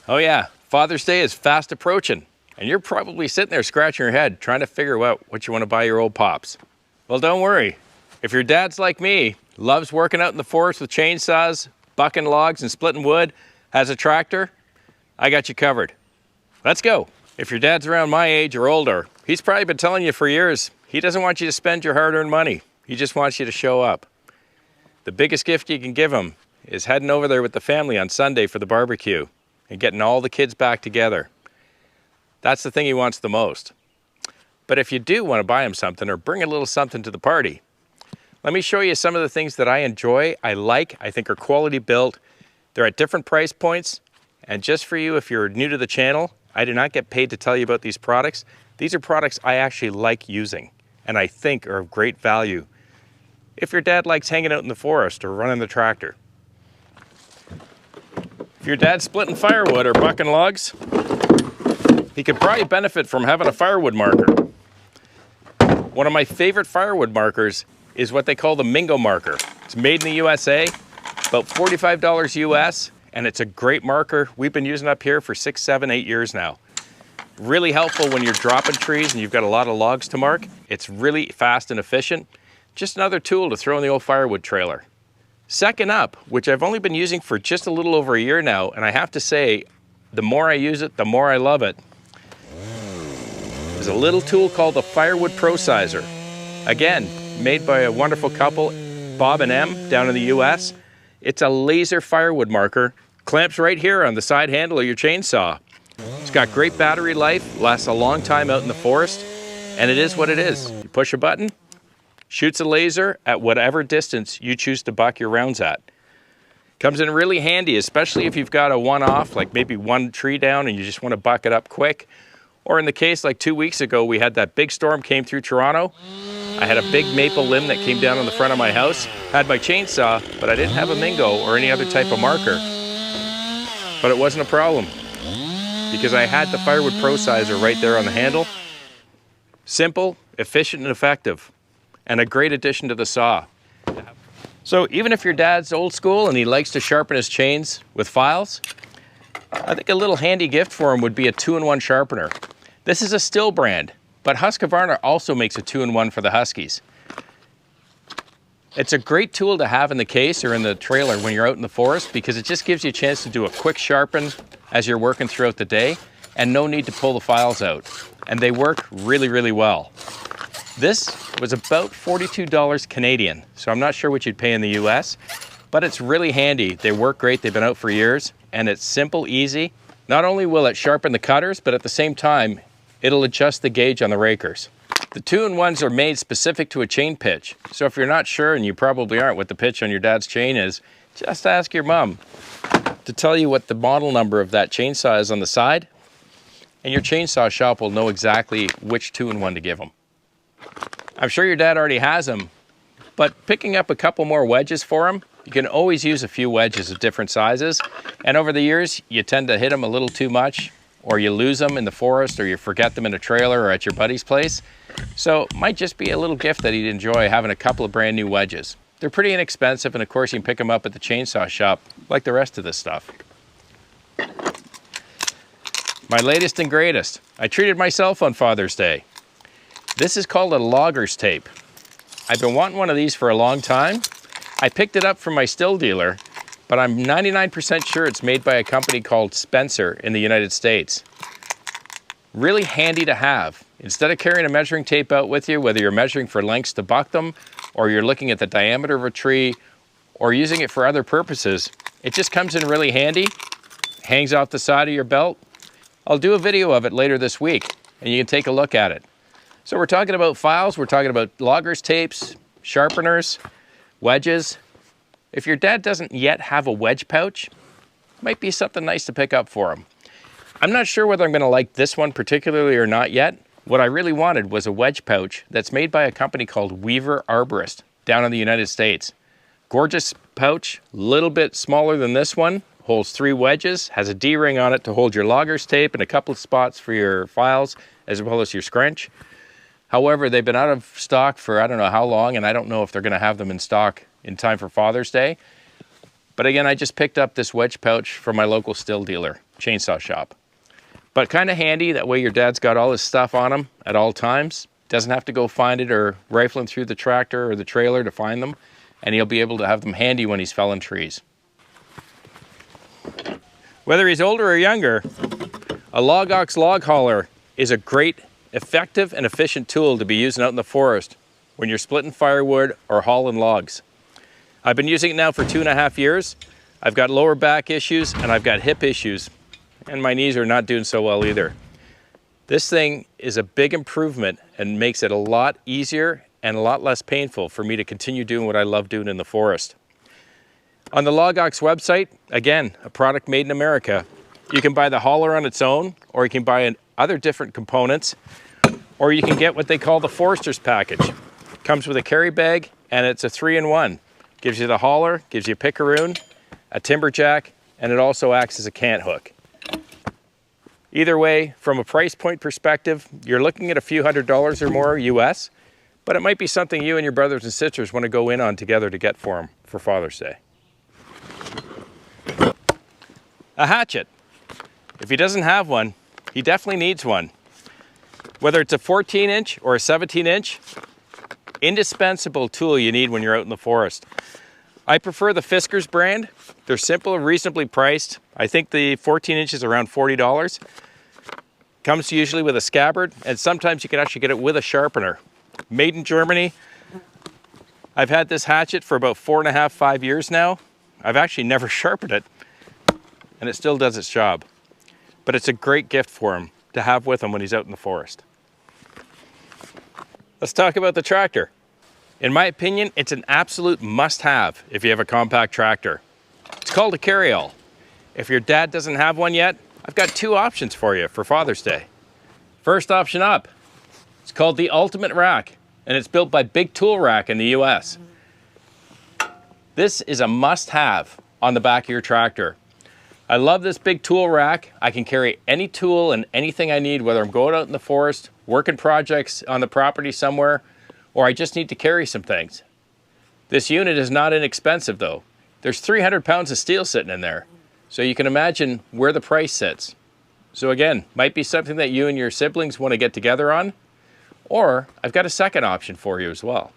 Oh yeah, Father's Day is fast approaching, and you're probably sitting there scratching your head trying to figure out what you want to buy your old pops. Well, don't worry. If your dad's like me, loves working out in the forest with chainsaws, bucking logs and splitting wood, has a tractor, I got you covered. Let's go. If your dad's around my age or older, he's probably been telling you for years, he doesn't want you to spend your hard-earned money. He just wants you to show up. The biggest gift you can give him is heading over there with the family on Sunday for the barbecue and getting all the kids back together. That's the thing he wants the most. But if you do want to buy him something or bring a little something to the party, let me show you some of the things that I enjoy, I like, I think are quality built. They're at different price points. And just for you, if you're new to the channel, I do not get paid to tell you about these products. These are products I actually like using and I think are of great value if your dad likes hanging out in the forest or running the tractor. If your dad's splitting firewood or bucking logs, he could probably benefit from having a firewood marker. One of my favorite firewood markers is what they call the Mingo marker. It's made in the USA, about $45 US, and it's a great marker. We've been using it up here for 6, 7, 8 years now. Really helpful when you're dropping trees and you've got a lot of logs to mark. It's really fast and efficient. Just another tool to throw in the old firewood trailer. Second up, which I've only been using for just a little over a year now, and I have to say, the more I use it, the more I love it, is a little tool called the Firewood Pro Sizer. Again, made by a wonderful couple, Bob and Em, down in the US. It's a laser firewood marker, clamps right here on the side handle of your chainsaw. It's got great battery life, lasts a long time out in the forest, and it is what it is. You push a button, shoots a laser at whatever distance you choose to buck your rounds at. Comes in really handy, especially if you've got a one-off, like maybe one tree down and you just want to buck it up quick. Or in the case like 2 weeks ago, we had that big storm came through Toronto. I had a big maple limb that came down on the front of my house, had my chainsaw, but I didn't have a Mingo or any other type of marker. But it wasn't a problem because I had the Firewood Pro Sizer right there on the handle. Simple, efficient, and effective, and a great addition to the saw. So even if your dad's old school and he likes to sharpen his chains with files, I think a little handy gift for him would be a 2-in-1 sharpener. This is a Stihl brand, but Husqvarna also makes a 2-in-1 for the Huskies. It's a great tool to have in the case or in the trailer when you're out in the forest because it just gives you a chance to do a quick sharpen as you're working throughout the day and no need to pull the files out. And they work really, really well. This was about $42 Canadian, so I'm not sure what you'd pay in the US, but it's really handy. They work great, they've been out for years, and it's simple, easy. Not only will it sharpen the cutters, but at the same time, it'll adjust the gauge on the rakers. The 2-in-1s are made specific to a chain pitch, so if you're not sure, and you probably aren't, what the pitch on your dad's chain is, just ask your mom to tell you what the model number of that chainsaw is on the side, and your chainsaw shop will know exactly which 2-in-1 to give them. I'm sure your dad already has them, but picking up a couple more wedges for him, you can always use a few wedges of different sizes, and over the years, you tend to hit them a little too much, or you lose them in the forest, or you forget them in a trailer or at your buddy's place. So it might just be a little gift that he'd enjoy having a couple of brand new wedges. They're pretty inexpensive, and of course you can pick them up at the chainsaw shop like the rest of this stuff. My latest and greatest. I treated myself on Father's Day. This is called a logger's tape. I've been wanting one of these for a long time. I picked it up from my Stihl dealer, but I'm 99% sure it's made by a company called Spencer in the United States. Really handy to have. Instead of carrying a measuring tape out with you, whether you're measuring for lengths to buck them, or you're looking at the diameter of a tree, or using it for other purposes, it just comes in really handy, hangs off the side of your belt. I'll do a video of it later this week, and you can take a look at it. So we're talking about files, we're talking about loggers tapes, sharpeners, wedges. If your dad doesn't yet have a wedge pouch, it might be something nice to pick up for him. I'm not sure whether I'm going to like this one particularly or not yet. What I really wanted was a wedge pouch that's made by a company called Weaver Arborist down in the United States. Gorgeous pouch, a little bit smaller than this one, holds 3 wedges, has a D-ring on it to hold your loggers tape and a couple of spots for your files as well as your scrunch. However, they've been out of stock for I don't know how long, and I don't know if they're going to have them in stock in time for Father's Day. But again, I just picked up this wedge pouch from my local Stihl dealer. chainsaw shop. But kind of handy, that way your dad's got all his stuff on him at all times. Doesn't have to go find it or rifling through the tractor or the trailer to find them, and he'll be able to have them handy when he's felling trees. Whether he's older or younger, a log ox log hauler is a great, effective and efficient tool to be using out in the forest when you're splitting firewood or hauling logs. I've been using it now for 2.5 years. I've got lower back issues and I've got hip issues, and my knees are not doing so well either. This thing is a big improvement and makes it a lot easier and a lot less painful for me to continue doing what I love doing in the forest. On the Log Ox website, again, a product made in America, you can buy the hauler on its own, or you can buy other different components, or you can get what they call the Forester's package. It comes with a carry bag and it's a 3-in-1. Gives you the hauler, gives you a pickaroon, a timber jack, and it also acts as a cant hook. Either way, from a price point perspective, you're looking at a few $100s or more US, but it might be something you and your brothers and sisters want to go in on together to get for them for Father's Day. A hatchet. If he doesn't have one, he definitely needs one. Whether it's a 14-inch or a 17-inch, indispensable tool you need when you're out in the forest. I prefer the Fiskars brand. They're simple and reasonably priced. I think the 14 inches around $40. Comes usually with a scabbard, and sometimes you can actually get it with a sharpener. Made in Germany. I've had this hatchet for about 4.5, 5 years now. I've actually never sharpened it, and it still does its job. But it's a great gift for him to have with him when he's out in the forest. Let's talk about the tractor. In my opinion, it's an absolute must-have if you have a compact tractor. It's called a Carryall. If your dad doesn't have one yet, I've got 2 options for you for Father's Day. First option up, it's called the Ultimate Rack, and it's built by Big Tool Rack in the US. This is a must-have on the back of your tractor. I love this big tool rack. I can carry any tool and anything I need, whether I'm going out in the forest, working projects on the property somewhere, or I just need to carry some things. This unit is not inexpensive though. There's 300 pounds of steel sitting in there. So you can imagine where the price sits. So again, might be something that you and your siblings want to get together on, or I've got a second option for you as well.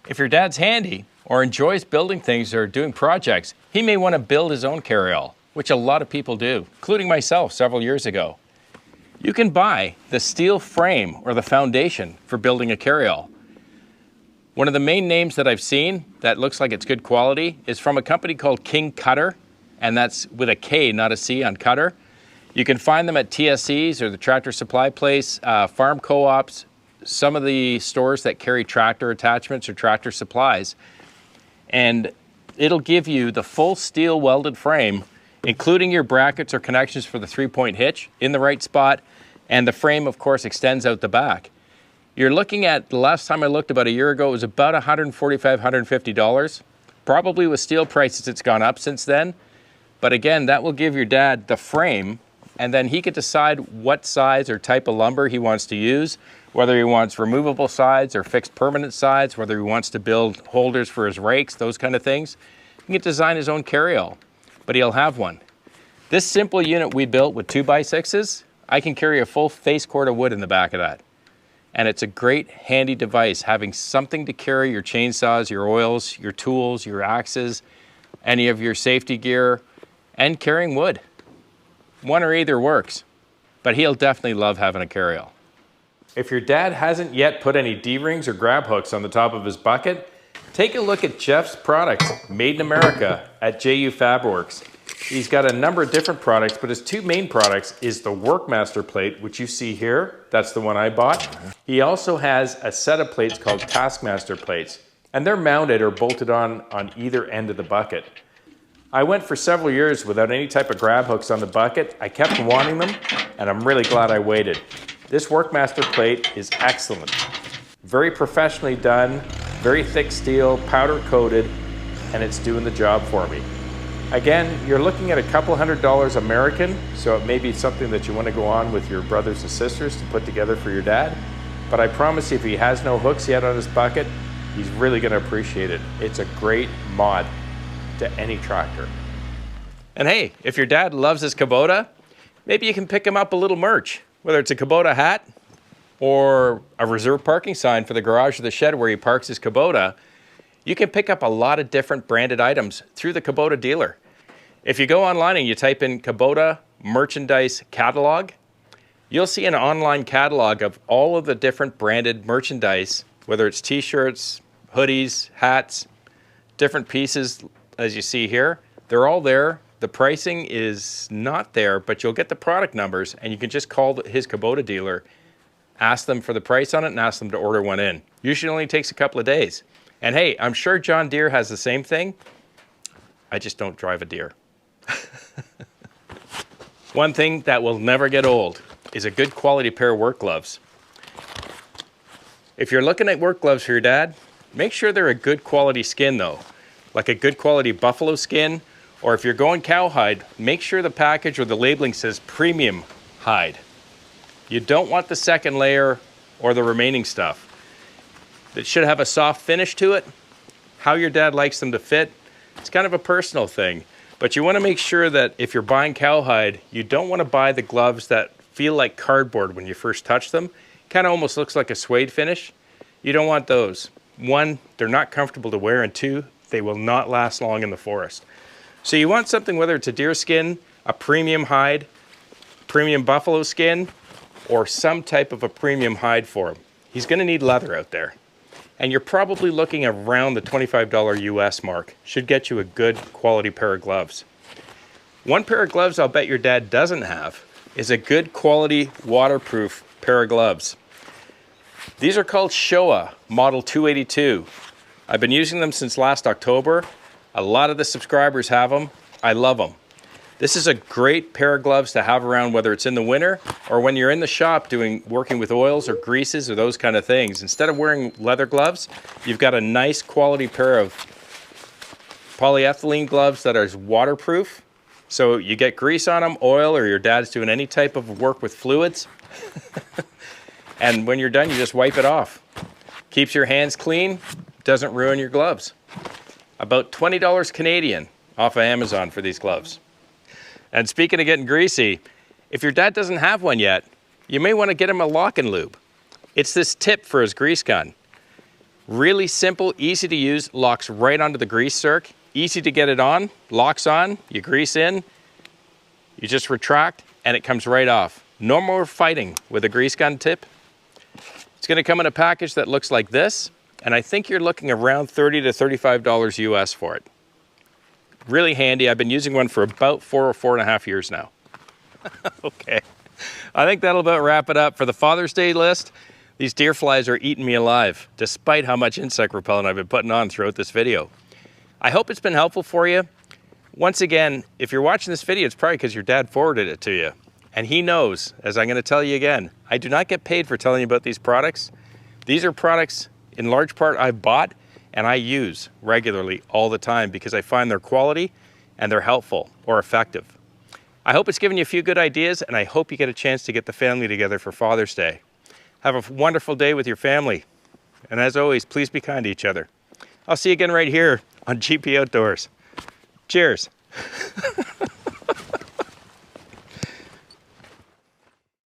If your dad's handy or enjoys building things or doing projects, he may want to build his own carryall, which a lot of people do, including myself several years ago. You can buy the steel frame or the foundation for building a carryall. One of the main names that I've seen that looks like it's good quality is from a company called King Cutter, and that's with a K, not a C on Cutter. You can find them at TSCs or the Tractor Supply Place, farm co-ops, some of the stores that carry tractor attachments or tractor supplies. And it'll give you the full steel welded frame, including your brackets or connections for the 3-point hitch in the right spot, and the frame, of course, extends out the back. You're looking at, the last time I looked about a year ago, it was about $145, $150. Probably with steel prices, it's gone up since then. But again, that will give your dad the frame, and then he could decide what size or type of lumber he wants to use, whether he wants removable sides or fixed permanent sides, whether he wants to build holders for his rakes, those kind of things. He can design his own carryall, but he'll have one. This simple unit we built with 2x6s, I can carry a full face cord of wood in the back of that. And it's a great handy device, having something to carry your chainsaws, your oils, your tools, your axes, any of your safety gear, and carrying wood. One or either works, but he'll definitely love having a carryall. If your dad hasn't yet put any D-rings or grab hooks on the top of his bucket, take a look at Jeff's products, made in America at JU Fabworks. He's got a number of different products, but his 2 main products is the Workmaster plate, which you see here. That's the one I bought. He also has a set of plates called Taskmaster plates, and they're mounted or bolted on either end of the bucket. I went for several years without any type of grab hooks on the bucket. I kept wanting them, and I'm really glad I waited. This Workmaster plate is excellent. Very professionally done, very thick steel, powder coated, and it's doing the job for me. Again, you're looking at a couple $100 American, so it may be something that you want to go on with your brothers and sisters to put together for your dad. But I promise you, if he has no hooks yet on his bucket, he's really going to appreciate it. It's a great mod to any tractor. And hey, if your dad loves his Kubota, Maybe you can pick him up a little merch, whether it's a Kubota hat or a reserved parking sign for the garage or the shed where he parks his Kubota. You can pick up a lot of different branded items through the Kubota dealer. If you go online and you type in Kubota merchandise catalog, you'll see an online catalog of all of the different branded merchandise, whether it's t-shirts, hoodies, hats, different pieces as you see here. They're all there. The pricing is not there, but you'll get the product numbers and you can just call his Kubota dealer, ask them for the price on it and ask them to order one in. Usually only takes a couple of days. And hey, I'm sure John Deere has the same thing. I just don't drive a Deere. One thing that will never get old is a good quality pair of work gloves. If you're looking at work gloves for your dad, make sure they're a good quality skin though, like a good quality buffalo skin, or if you're going cowhide, make sure the package or the labeling says premium hide. You don't want the second layer or the remaining stuff. It should have a soft finish to it. How your dad likes them to fit, it's kind of a personal thing. But you want to make sure that if you're buying cowhide, you don't want to buy the gloves that feel like cardboard when you first touch them. Kind of almost looks like a suede finish. You don't want those. One, they're not comfortable to wear, and two, they will not last long in the forest. So you want something, whether it's a deer skin, a premium hide, premium buffalo skin, or some type of a premium hide for him. He's going to need leather out there. And you're probably looking around the $25 US mark. Should get you a good quality pair of gloves. One pair of gloves I'll bet your dad doesn't have is a good quality waterproof pair of gloves. These are called Showa Model 282. I've been using them since last October. A lot of the subscribers have them. I love them. This is a great pair of gloves to have around, whether it's in the winter or when you're in the shop working with oils or greases or those kind of things. Instead of wearing leather gloves, you've got a nice quality pair of polyethylene gloves that are waterproof. So you get grease on them, oil, or your dad's doing any type of work with fluids. And when you're done, you just wipe it off. Keeps your hands clean, doesn't ruin your gloves. About $20 Canadian off of Amazon for these gloves. And speaking of getting greasy, if your dad doesn't have one yet, you may want to get him a lock and lube. It's this tip for his grease gun. Really simple, easy to use, locks right onto the grease zerk. Easy to get it on, locks on, you grease in, you just retract, and it comes right off. No more fighting with a grease gun tip. It's going to come in a package that looks like this, and I think you're looking around $30 to $35 US for it. Really handy. I've been using one for about 4 or 4.5 years now. Okay, I think that'll about wrap it up for the Father's Day list. These deer flies are eating me alive, despite how much insect repellent I've been putting on throughout this video. I hope it's been helpful for you. Once again, if you're watching this video, it's probably because your dad forwarded it to you. And he knows, as I'm going to tell you again, I do not get paid for telling you about these products. These are products, in large part, I've bought and I use regularly all the time because I find their quality and they're helpful or effective. I hope it's given you a few good ideas, and I hope you get a chance to get the family together for Father's Day. Have a wonderful day with your family. And as always, please be kind to each other. I'll see you again right here on GP Outdoors. Cheers.